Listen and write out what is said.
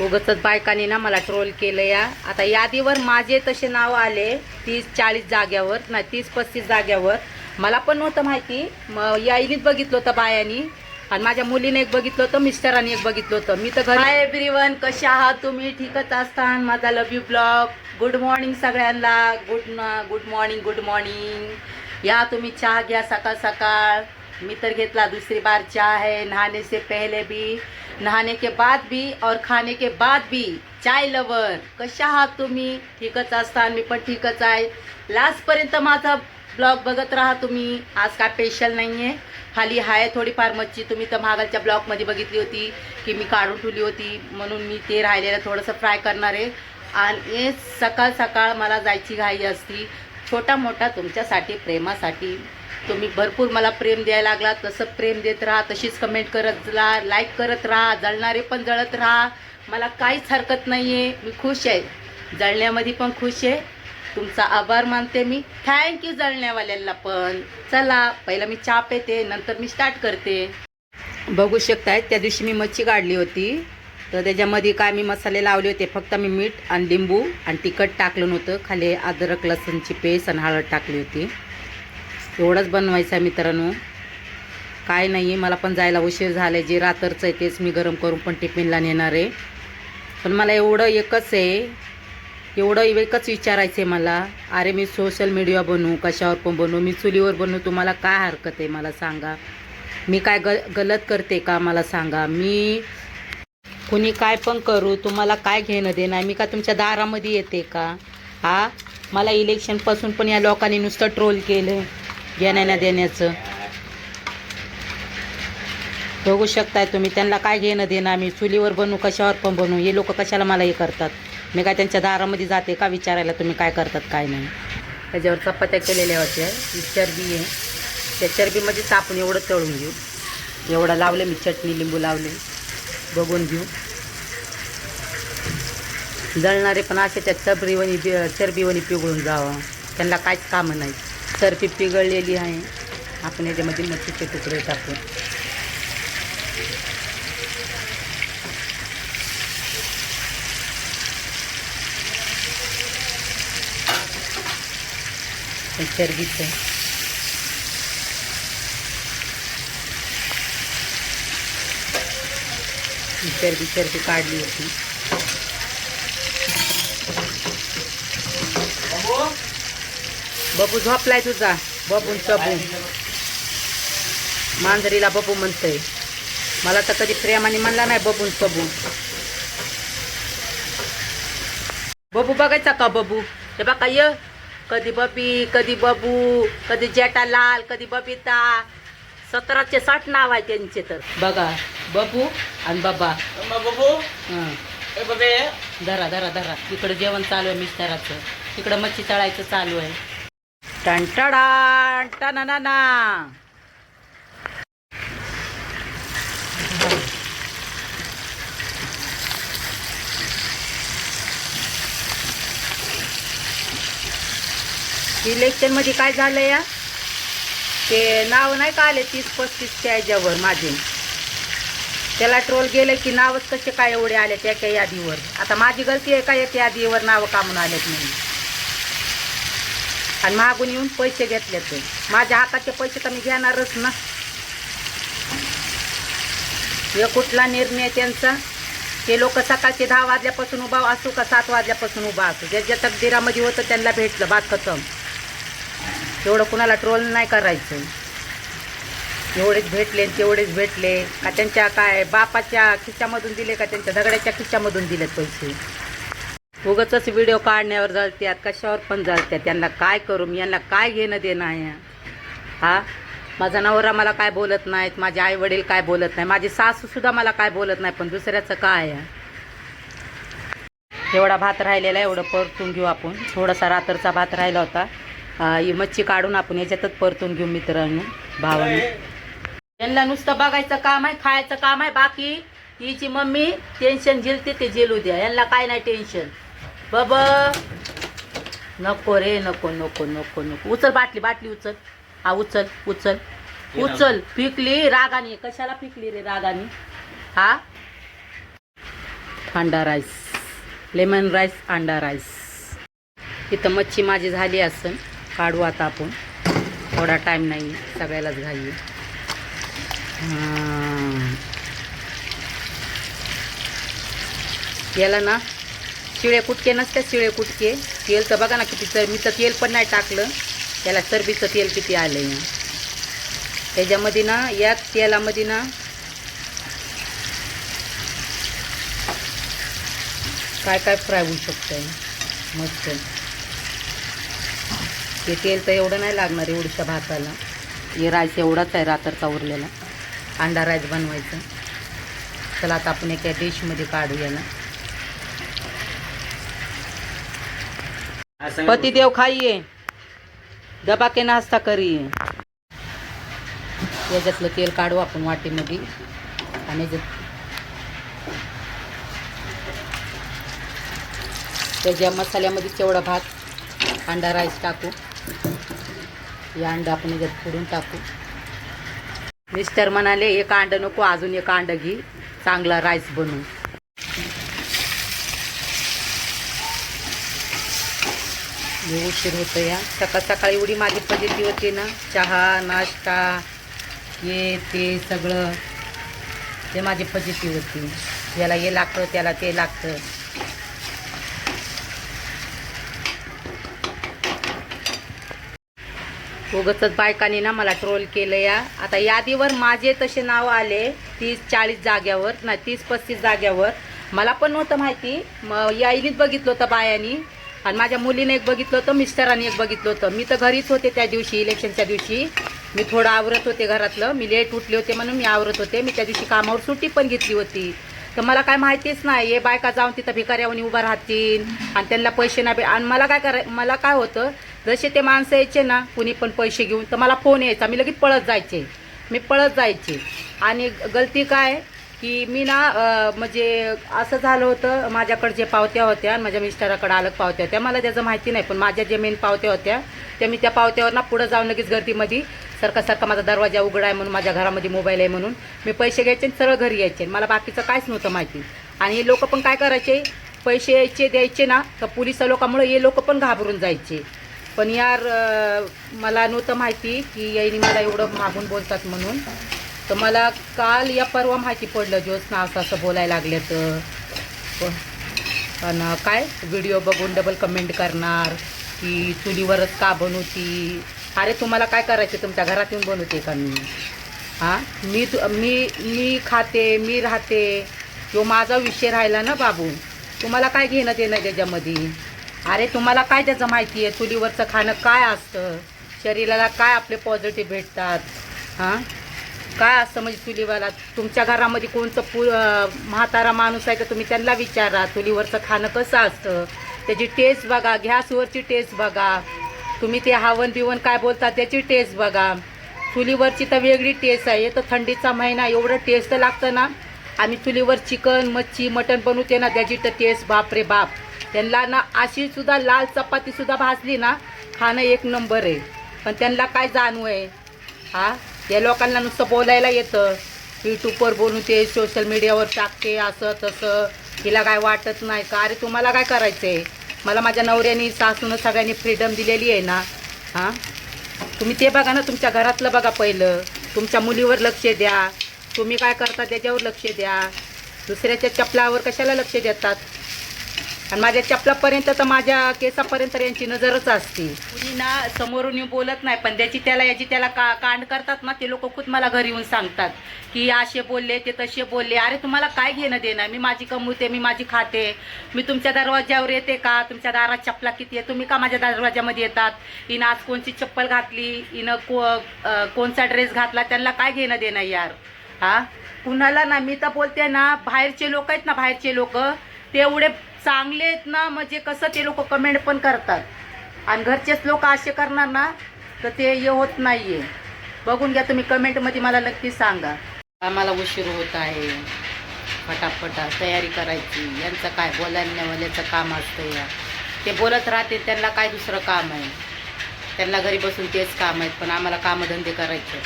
उगाचच बायकांनी ना मला ट्रोल केलं या. आता यादीवर माझे तसे नाव आले 30-40 जाग्यावर, नाही 30-35 जाग्यावर. मला पण नव्हतं माहिती. मग याईनीच बघितलं होतं बायानी, आणि माझ्या मुलीने एक बघितलं होतं, मिस्टरांनी एक बघितलं होतं. मी तर घरी. हाय एव्हरीवन, कसे आहात तुम्ही? ठीकच असता. माझा लव यू ब्लॉग. गुड मॉर्निंग सगळ्यांना. Good morning. या तुम्ही चहा घ्या सकाळ सकाळ. मी तर घेतला दूसरी बार चहा है. नहाने से पहले भी, नहाने के बाद भी और खाने के बाद भी चाय लवर. कशा आहात तुम्ही? ठीकच असता. मी पण ठीकच आहे. लास्टपर्यंत माझा ब्लॉग बघत राहा तुम्ही. आज काय स्पेशल नाही आहे, खाली आहे थोडीफार मच्छी. तुम्ही तर मागलच्या ब्लॉगमध्ये बघितली होती की मी काढून ठेवली होती, म्हणून मी ते राहिलेलं थोडंसं फ्राय करणार आहे. आणि सकाळ सकाळ मला जायची घाई असती. छोटा मोठा तुमच्यासाठी, प्रेमासाठी. तुम्ही भरपूर मला प्रेम द्यायला लागला, तसं प्रेम देत राहा, तशीच कमेंट करत राहा, लाईक करत राहा, जळणारे पण जळत राहा. मला काहीच हरकत नाही आहे. मी खुश आहे, जळण्यामध्ये पण खुश आहे. तुमचा आभार मानते मी. थँक्यू जळण्यावाल्यांना पण. चला पहिलं मी चहा पेते, नंतर मी स्टार्ट करते. बघू शकताय त्या दिवशी मी मच्छी काढली होती, तर त्याच्यामध्ये काय मी मसाले लावले होते. फक्त मी मीठ आणि लिंबू आणि तिखट टाकलं नव्हतं. खाली अद्रक लसूणची पेस्ट आणि हळद टाकली होती. एवढंच बनवायचं आहे मित्रांनो, काय नाही आहे. मला पण जायला उशीर झाला आहे. जे रात्रचं आहे तेच मी गरम करून पण टिफिनला नेणार आहे. पण मला एवढं एकच विचारायचं आहे मला. अरे मी सोशल मीडिया बनवू, कशावर पण बनवू, मी चुलीवर बनवू, तुम्हाला काय हरकत आहे मला सांगा. मी काय गलत करते का मला सांगा. मी कुणी काय पण करू, तुम्हाला काय घेणं देणं आहे. मी का तुमच्या दारामध्ये येते का? हा, मला इलेक्शनपासून पण या लोकांनी नुसतं ट्रोल केलं घेण्या देण्याचं. बघू शकताय तुम्ही, त्यांना काय घेणं देणं. आम्ही चुलीवर बनवू, कशावर पण बनवू, हे लोक कशाला मला हे करतात. मी काय त्यांच्या दारामध्ये जाते का विचारायला तुम्ही काय करतात काय नाही. त्याच्यावर चपात्या केलेल्या होत्या. ही चरबी आहे, त्या चरबीमध्येच आपण एवढं तळून घेऊ. एवढं लावलं मी, चटणी लिंबू लावले. बघून घेऊ. जळणारे पण असे त्या चरबीवणी पिघळून जावं, त्यांना काहीच कामं नाही. चरबी पिघळलेली आहे. आपण याच्यामध्ये मच्छीचे तुकडे टाकू. चरबीचं चरबी काढली होती. बबू झोपलाय तुझा. बबून सबू मांजरीला बबू म्हणतंय. मला तर कधी प्रेमाने म्हणला नाही बबून सबू. बबू बघायचा का बबू? हे बघा, य कधी बबी, कधी बबू, कधी जेठालाल, कधी बबिता. 17चे 60 नाव आहे त्यांचे. तर बघा, बबू आणि बाबा. हां, धरा धरा धरा. इकडं जेवण चालू आहे मिस्टराचं, तिकडं मच्छी तळायचं चालू आहे. टंटाडा टनाना. इलेक्शनमध्ये काय झालं या, ते नाव नाही का आले 30-35च्या याच्यावर माझे. त्याला ट्रोल गेले की नावच कसे काय एवढे आले त्या यादीवर. आता माझी गलती आहे का एक यादीवर नावं कामून आलेत म्हणून? आणि मागून येऊन पैसे घेतले. ते माझ्या हाताचे पैसे तर मी घेणारच ना. हे कुठला निर्णय त्यांचा? ते लोक सकाळचे 10 वाजल्यापासून उभा असू का 7 वाजल्यापासून उभा असू, ज्याच्या तकदीरामध्ये होतं त्यांना भेटलं, बात खतम. एवढं कुणाला ट्रोल नाही करायचं. एवढेच भेटले तेवढेच भेटले का? त्यांच्या काय बापाच्या खिशामधून दिले का त्यांच्या दगडाच्या खिशामधून दिलेत पैसे? उगाचच व्हिडिओ काढण्यावर जळत्यात, कशावर पण जळत्यात. त्यांना काय करू मी? यांना काय घेणं देणं आहे? हा, माझा नवरा मला काय बोलत नाहीत, माझे आई वडील काय बोलत नाही, माझी सासूसुद्धा मला काय बोलत नाही, पण दुसऱ्याचं काय आहे? एवढा भात राहिलेला आहे, एवढं परतून घेऊ आपण. थोडासा रात्रचा भात राहिला होता, ही मच्छी काढून आपण याच्यातच परतून घेऊ मित्रांनो, भावाने. यांना नुसतं बघायचं काम आहे, खायचं काम आहे. बाकी हिची मम्मी टेन्शन झेलते ते झेलू द्या, यांना काय नाही टेन्शन. बाबा नको रे, नको नको नको नको. उचल बाटली उचल. हा उचल उचल उचल. पिकली रागानी. कशाला पिकली रे रागानी? हा अंडा राईस, लेमन राईस, अंडा राईस. इथं मच्छी माझी झाली असेल, काढू आता आपण. थोडा टाईम नाही, सगळ्यालाच घाई. याला ना शिळे कुटके नसते, शिळे कुटके. तेल तर बघा ना किती, मी तर तेल पण नाही टाकलं. याला चरबीचं तेल किती आलं आहे. त्याच्यामध्ये ना, या तेलामध्ये ना काय काय फ्राय होऊ शकतं मस्त. ते तेल तर एवढं नाही लागणार एवढ्या भाताला. हे राईस एवढाच आहे रात्रचा उरलेला. अंडा राईस बनवायचं. चला आता आपण एका डिशमध्ये काढूया ना. पतिदेव खाइए, दबा के नाश्ता करिए. याच्यातलं तेल काढू आपण वाटीमध्ये आणि त्याच्या मसाल्यामध्ये तेवढा भात, अंडा राईस टाकू. या अंडा आपण याच्यात फोडून टाकू. मिस्टर म्हणाले एक अंडा नको, अजून एक अंडा घे, चांगला राईस बनवू. उशीर होतं या. सकाळी एवढी माझी फजिती होती ना, चहा नाश्ता हे ते सगळं, ते माझी फजिती होती. याला हे लागतं, त्याला ते लागतं. उगाचच बायकांनी ना मला ट्रोल केलं या. आता यादीवर माझे तसे नाव आले 30-40 जाग्यावर, नाही 30-35 जाग्यावर. मला पण नव्हतं माहिती. मग याईनीच बघितलं होतं बायानी, आणि माझ्या मुलीने एक बघितलं होतं, मिस्टरांनी एक बघितलं होतं. मी तर घरीच होते त्या दिवशी, इलेक्शनच्या दिवशी. मी थोडं आवरत होते घरातलं. मी लेट उठले होते म्हणून मी आवरत होते. मी त्या दिवशी कामावर सुट्टी पण घेतली होती. तर मला काय माहितीच नाही. हे बायका जाऊन तिथं भिकाऱ्यावनी उभा राहतील आणि त्यांना पैसे नाही. आणि मला काय होतं, जसे ते माणसं यायचे ना कुणी पण पैसे घेऊन, तर मला फोन यायचा. मी लगेच पळत जायचे. आणि गलती काय की मी ना म्हणजे असं झालं होतं, माझ्याकडे जे पावत्या होत्या आणि माझ्या मिस्टराकडे अलग पावत्या होत्या. मला त्याचं माहिती नाही, पण माझ्या जे मेन पावत्या होत्या त्या मी त्या पावत्यावर ना पुढं जाऊन लगेच गर्दीमध्ये सारखा माझा दरवाजा उघडा आहे म्हणून, माझ्या घरामध्ये मोबाईल आहे म्हणून मी पैसे घ्यायचे आणि सरळ घरी यायचे. मला बाकीचं काहीच नव्हतं माहिती. आणि हे लोक पण काय करायचे, पैसे यायचे द्यायचे ना, तर पोलिस लोकांमुळे हे लोक पण घाबरून जायचे. पण यार मला नव्हतं माहिती की याईनी मला एवढं मागून बोलतात म्हणून. तर मला काल या परवा माहिती पडलं, ज्योत्स्ना असं बोलायला लागले. तर पण काय व्हिडिओ बघून डबल कमेंट करणार की चुलीवरच का बनवती. अरे तुम्हाला काय करायचं, तुमच्या घरात येऊन बनवते का मी? मी खाते, मी राहते, तो माझा विषय राहिला ना बाबू. तुम्हाला काय घेणं देणं त्याच्यामध्ये? अरे तुम्हाला काय त्याचं माहिती आहे, चुलीवरचं खाणं काय असतं, शरीराला काय आपले पॉझिटिव्ह भेटतात. काय असतं म्हणजे चुलीवाला. तुमच्या घरामध्ये कोणतं म्हातारा माणूस आहे का तुम्ही त्यांना विचारा, चुलीवरचं खाणं कसं असतं, त्याची टेस्ट बघा, गॅसवरची टेस्ट बघा, तुम्ही ते हावन बिवन काय बोलता त्याची टेस्ट बघा. चुलीवरची तर वेगळी टेस्ट आहे. तर थंडीचा महिना एवढं टेस्ट लागतं ना. आम्ही चुलीवर चिकन मच्छी मटण बनवते ना, त्याची तर टेस्ट बाप रे बाप. त्यांना ना अशी सुद्धा लाल चपातीसुद्धा भाजली ना, खाणं एक नंबर आहे. पण त्यांना काय जाणू आहे. या लोकांना नुसतं बोलायला येतं, यूट्यूबवर बोलते, सोशल मीडियावर टाकते, असं तसं. तिला काय वाटत नाही का? अरे तुम्हाला काय करायचं आहे? मला माझ्या नवऱ्याने सासूनं सगळ्यांनी फ्रीडम दिलेली आहे ना. तुम्ही ते बघा ना, तुमच्या घरातलं बघा पहिलं. तुमच्या मुलीवर लक्ष द्या. तुम्ही काय करता त्याच्यावर लक्ष द्या. दुसऱ्याच्या चपलावर कशाला लक्ष देतात? आणि माझ्या चपलापर्यंत तर माझ्या केसापर्यंत यांची नजरच असते. कुणी ना समोरून येऊन बोलत नाही, पण याची त्याला कांड करतात ना, ते लोक खुद मला घरी येऊन सांगतात की असे बोलले, ते तसे बोलले. अरे तुम्हाला काय घेणं देणं? मी माझी कमवते, मी माझी खाते. मी तुमच्या दरवाज्यावर येते का? तुमच्या दारात चपला किती आहे? तुम्ही का माझ्या दरवाज्यामध्ये येतात? हिनं आज कोणची चप्पल घातली, हिनं कोणचा ड्रेस घातला, त्यांना काय घेणं देणं यार? कुणाला ना, मी तर बोलते ना, बाहेरचे लोक आहेत ना, बाहेरचे लोक ते एवढे चांगले आहेत ना, म्हणजे कसं ते लोक कमेंट पण करतात. आणि घरचेच लोक असे करणार ना, तर ते हे होत नाही आहे. बघून घ्या तुम्ही, कमेंटमध्ये मला नक्की सांगा. आम्हाला उशीर होत आहे, फटाफटा तयारी करायची. यांचं काय बोलायचं काम असतं या. ते बोलत राहते, त्यांना काय दुसरं काम आहे? त्यांना घरी बसून तेच काम आहेत, पण आम्हाला कामधंदे करायचे.